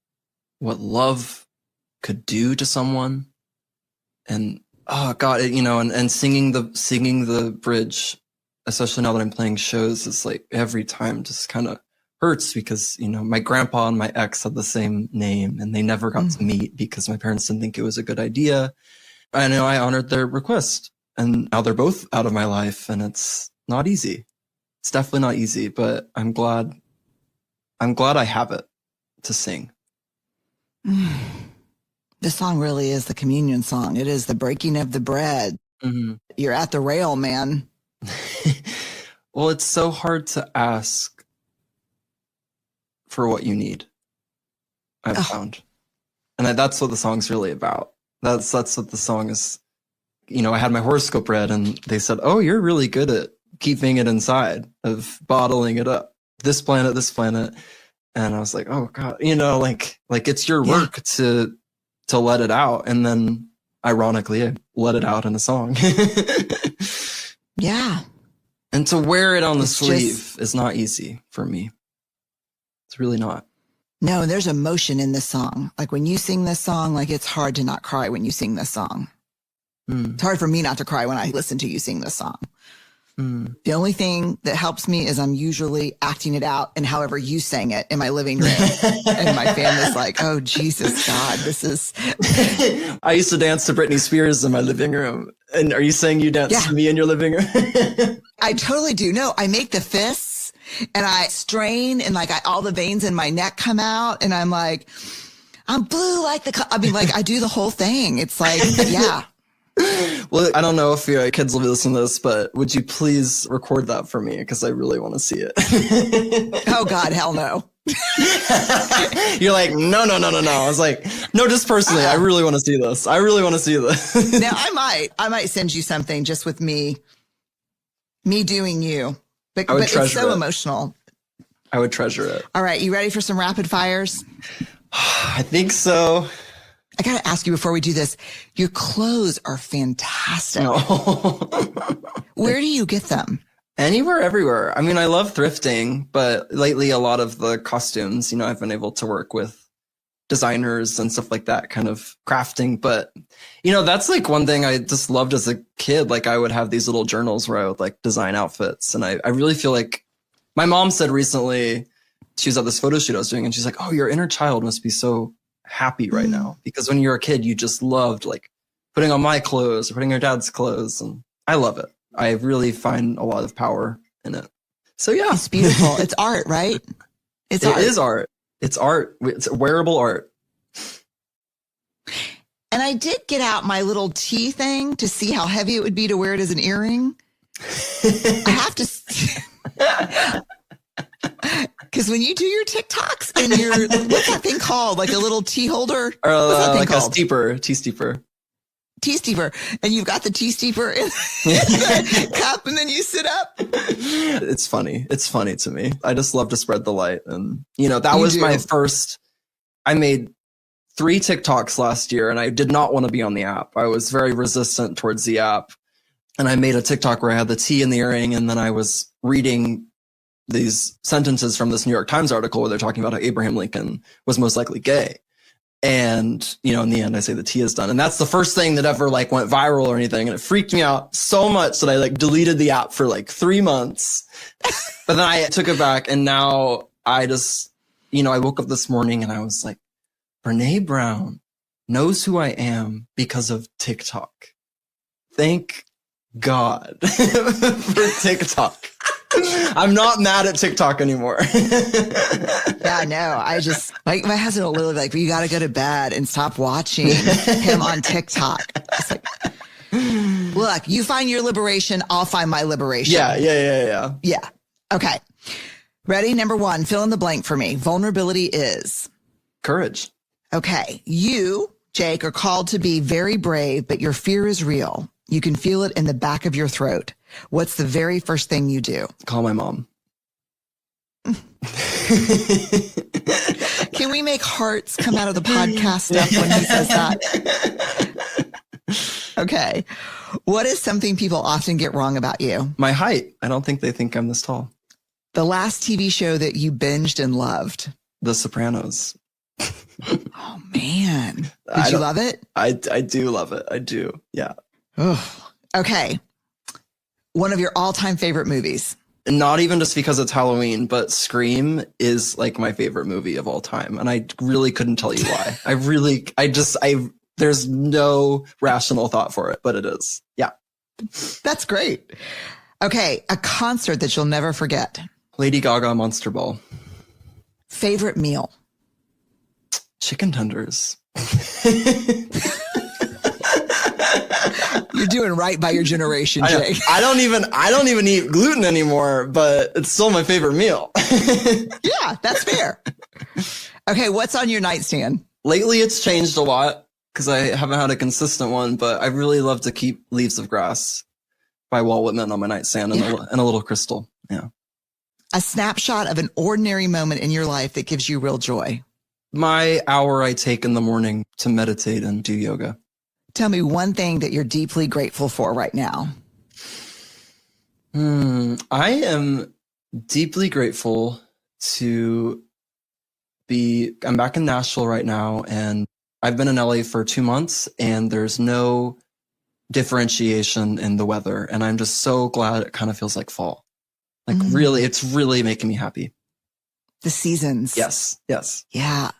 what love could do to someone. And oh God, and singing the bridge, especially now that I'm playing shows, it's like every time just kind of hurts because, my grandpa and my ex had the same name and they never got to meet because my parents didn't think it was a good idea. I know I honored their request, and now they're both out of my life, and it's not easy. It's definitely not easy, but I'm glad I have it to sing. This song really is the communion song. It is the breaking of the bread. You're at the rail, man. Well, it's so hard to ask for what you need, I've found. And that's what the song's really about. That's what the song is. I had my horoscope read and they said, oh, you're really good at keeping it inside, of bottling it up. This planet. And I was like, oh God, like it's your work to let it out. And then ironically, I let it out in a song. Yeah. And to wear it on the sleeve is not easy for me. It's really not. No, there's emotion in this song. Like when you sing this song, like it's hard to not cry when you sing this song. It's hard for me not to cry when I listen to you sing this song. The only thing that helps me is I'm usually acting it out and however you sang it in my living room. And my family's like, oh, Jesus, God, this is. I used to dance to Britney Spears in my living room. And are you saying you dance to me in your living room? I totally do. No, I make the fists and I strain and like all the veins in my neck come out. And I'm like, I'm blue like I do the whole thing. It's like, yeah. Well, I don't know if your kids will be listening to this, but would you please record that for me? Because I really want to see it. Oh, God, hell no. You're like, no. I was like, no, just personally, I really want to see this. Now, I might send you something just with me doing you. But it's so emotional. I would treasure it. All right, you ready for some rapid fires? I think so. I got to ask you before we do this, your clothes are fantastic. No. Where do you get them? Anywhere, everywhere. I mean, I love thrifting, but lately a lot of the costumes, I've been able to work with designers and stuff like that, kind of crafting. But, that's like one thing I just loved as a kid. Like I would have these little journals where I would like design outfits. And I really feel like my mom said recently, she was at this photo shoot I was doing, and she's like, "Oh, your inner child must be so happy right now, because when you were a kid, you just loved like putting on my clothes or putting your dad's clothes." And I love it. I really find a lot of power in it. So yeah, it's beautiful. It's art, right? It is art. It's art. It's wearable art. And I did get out my little T thing to see how heavy it would be to wear it as an earring. I have to, because when you do your TikToks and your, what's that thing called? Like a little tea holder? Or like called? tea steeper. Tea steeper. And you've got the tea steeper in the cup, and then you sit up. It's funny. It's funny to me. I just love to spread the light. And, that was my first, I made 3 TikToks last year, and I did not want to be on the app. I was very resistant towards the app. And I made a TikTok where I had the tea in the earring, and then I was reading these sentences from this New York Times article where they're talking about how Abraham Lincoln was most likely gay. And, in the end, I say the tea is done. And that's the first thing that ever went viral or anything. And it freaked me out so much that I deleted the app for 3 months. But then I took it back, and now I just, I woke up this morning and I was like, Brene Brown knows who I am because of TikTok. Thank God for TikTok. I'm not mad at TikTok anymore. Yeah, no, I just, my husband will literally be like, you got to go to bed and stop watching him on TikTok. It's like, look, you find your liberation, I'll find my liberation. Yeah. Yeah. Okay. Ready? Number 1, fill in the blank for me. Vulnerability is? Courage. Okay. You, Jake, are called to be very brave, but your fear is real. You can feel it in the back of your throat. What's the very first thing you do? Call my mom. Can we make hearts come out of the podcast stuff when he says that? Okay. What is something people often get wrong about you? My height. I don't think they think I'm this tall. The last TV show that you binged and loved? The Sopranos. Oh, man. Did you love it? I do love it. I do. Yeah. Ugh. Okay. One of your all-time favorite movies? Not even just because it's Halloween, but Scream is my favorite movie of all time. And I really couldn't tell you why. There's no rational thought for it, but it is. Yeah. That's great. Okay. A concert that you'll never forget? Lady Gaga, Monster Ball. Favorite meal? Chicken tenders. You're doing right by your generation, Jake. I don't even eat gluten anymore, but it's still my favorite meal. Yeah, that's fair. Okay, what's on your nightstand? Lately, it's changed a lot because I haven't had a consistent one, but I really love to keep Leaves of Grass by Walt Whitman on my nightstand and a little crystal. Yeah. A snapshot of an ordinary moment in your life that gives you real joy. My hour I take in the morning to meditate and do yoga. Tell me one thing that you're deeply grateful for right now. I am deeply grateful to I'm back in Nashville right now, and I've been in LA for 2 months, and there's no differentiation in the weather. And I'm just so glad it kind of feels like fall. Really, it's really making me happy. The seasons. Yes. Yeah.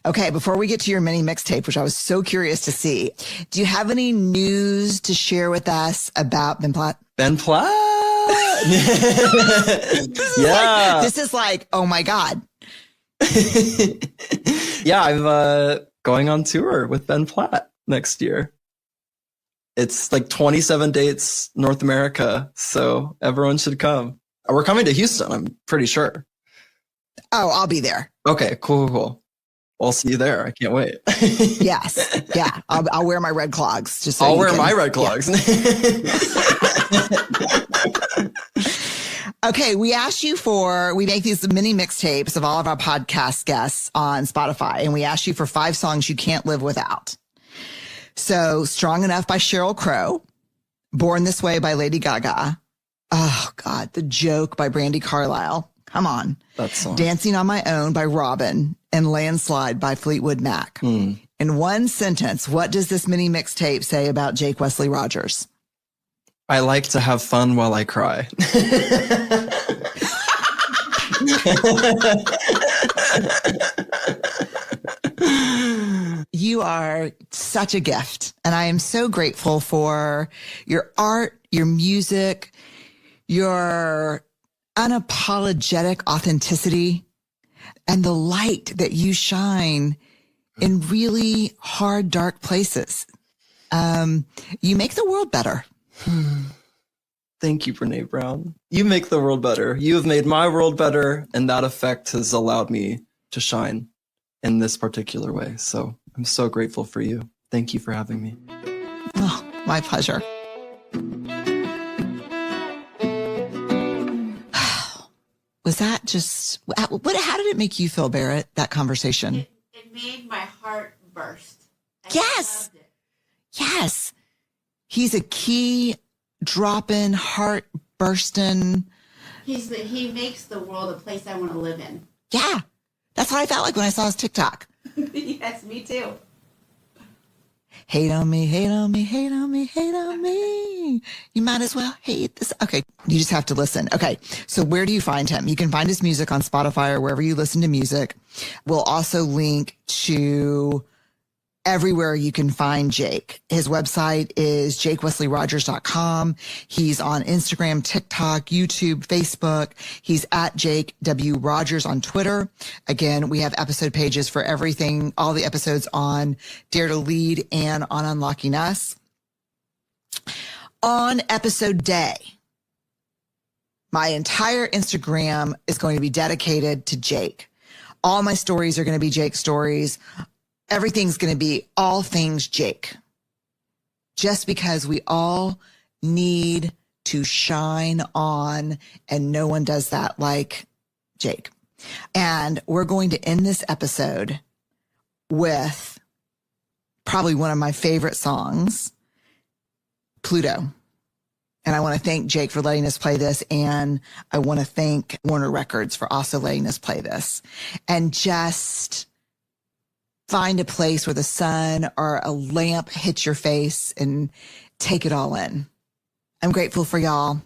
Okay, before we get to your mini mixtape, which I was so curious to see, do you have any news to share with us about Ben Platt? Ben Platt? This is like, oh my God. Yeah, I'm going on tour with Ben Platt next year. It's 27 dates, North America, so everyone should come. We're coming to Houston, I'm pretty sure. Oh, I'll be there. Okay, cool. I'll see you there. I can't wait. Yes. Yeah. I'll wear my red clogs. Just so I'll wear my red clogs. Yeah. Okay. We make these mini mixtapes of all of our podcast guests on Spotify, and we asked you for 5 songs you can't live without. So Strong Enough by Sheryl Crow, Born This Way by Lady Gaga. Oh God. The Joke by Brandi Carlile. Come on. That song. Dancing on My Own by Robin, and Landslide by Fleetwood Mac. In one sentence, what does this mini mixtape say about Jake Wesley Rogers? I like to have fun while I cry. You are such a gift, and I am so grateful for your art, your music, your unapologetic authenticity, and the light that you shine in really hard, dark places. You make the world better. Thank you, BRENE Brown. You make the world better. You have made my world better, and that effect has allowed me to shine in this particular way. So I'm so grateful for you. Thank you for having me. Oh, my pleasure. Was that just, how did it make you feel, Barrett, that conversation? It made my heart burst. Yes. Yes. He's a key dropping, heart bursting. He makes the world a place I want to live in. Yeah. That's what I felt like when I saw his TikTok. Yes, me too. Hate on me, hate on me, hate on me, hate on me. You might as well hate this. Okay. You just have to listen. Okay. So where do you find him? You can find his music on Spotify or wherever you listen to music. We'll also link to everywhere you can find Jake. His website is jakewesleyrogers.com. He's on Instagram, TikTok, YouTube, Facebook. He's at Jake W. Rogers on Twitter. Again, we have episode pages for everything, all the episodes on Dare to Lead and on Unlocking Us. On episode day, my entire Instagram is going to be dedicated to Jake. All my stories are going to be Jake stories. Everything's going to be all things Jake. Just because we all need to shine on, and no one does that like Jake. And we're going to end this episode with probably one of my favorite songs, Pluto. And I want to thank Jake for letting us play this. And I want to thank Warner Records for also letting us play this. And just find a place where the sun or a lamp hits your face and take it all in. I'm grateful for y'all.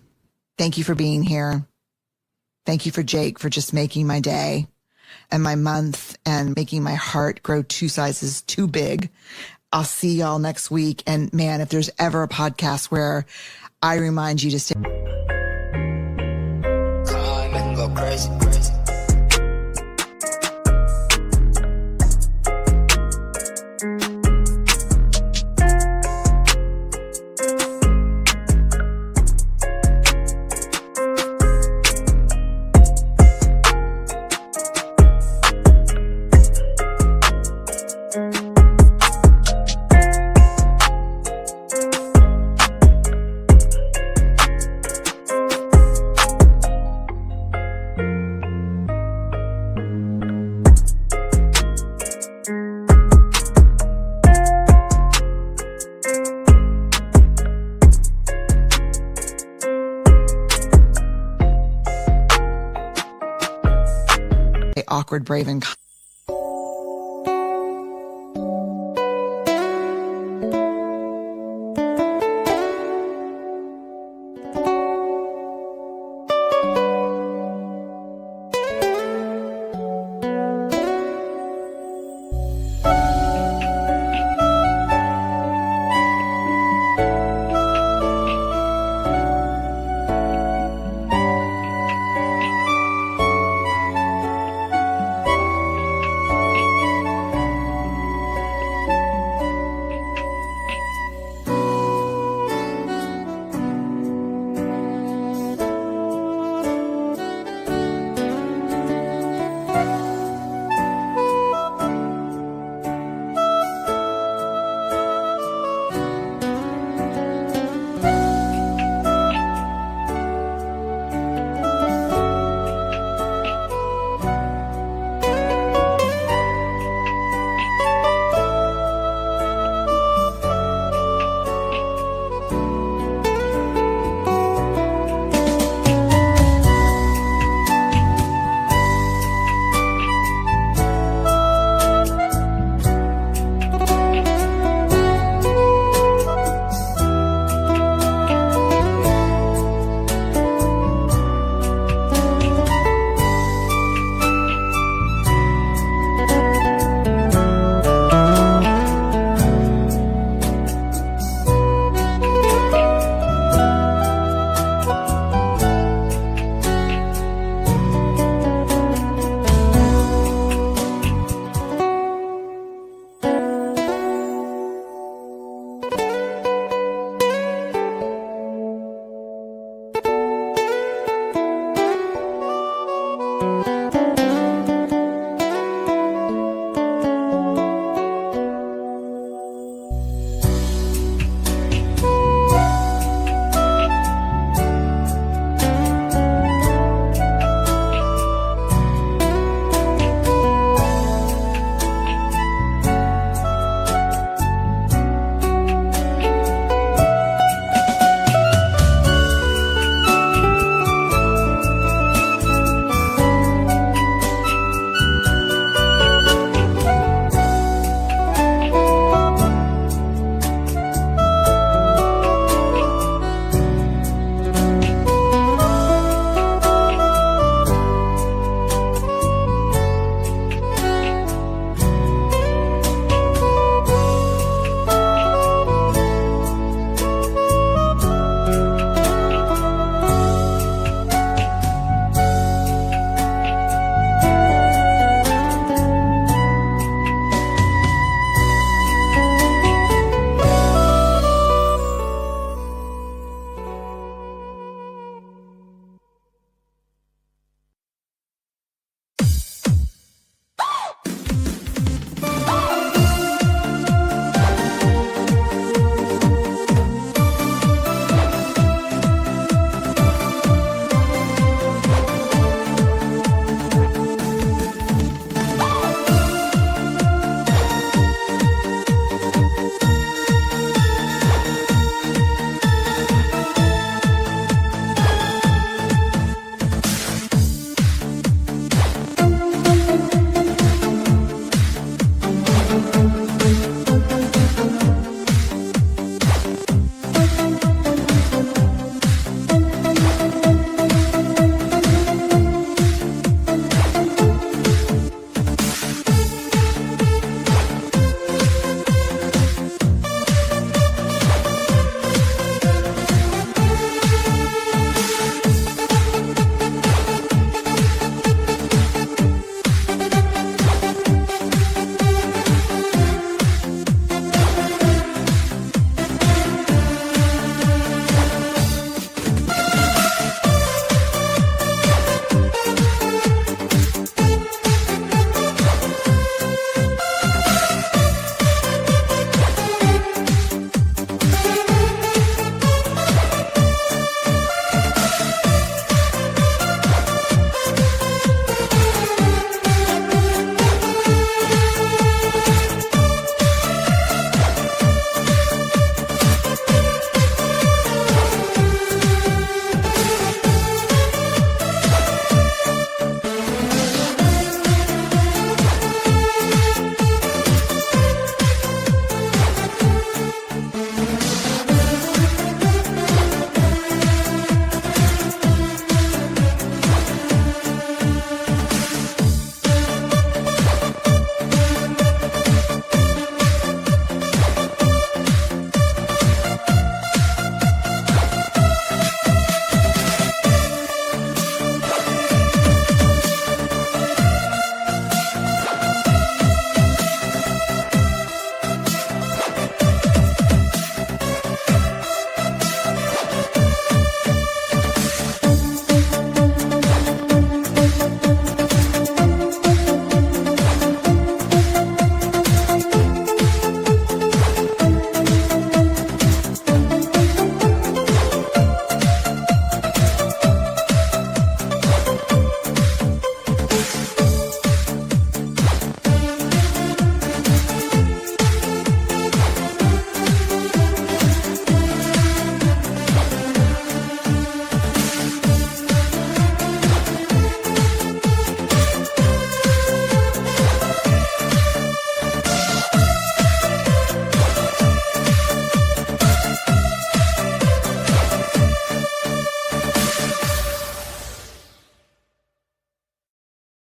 Thank you for being here. Thank you for Jake for just making my day and my month and making my heart grow 2 sizes too big. I'll see y'all next week. And man, if there's ever a podcast where I remind you to stay. Go crazy. Awkward, brave, and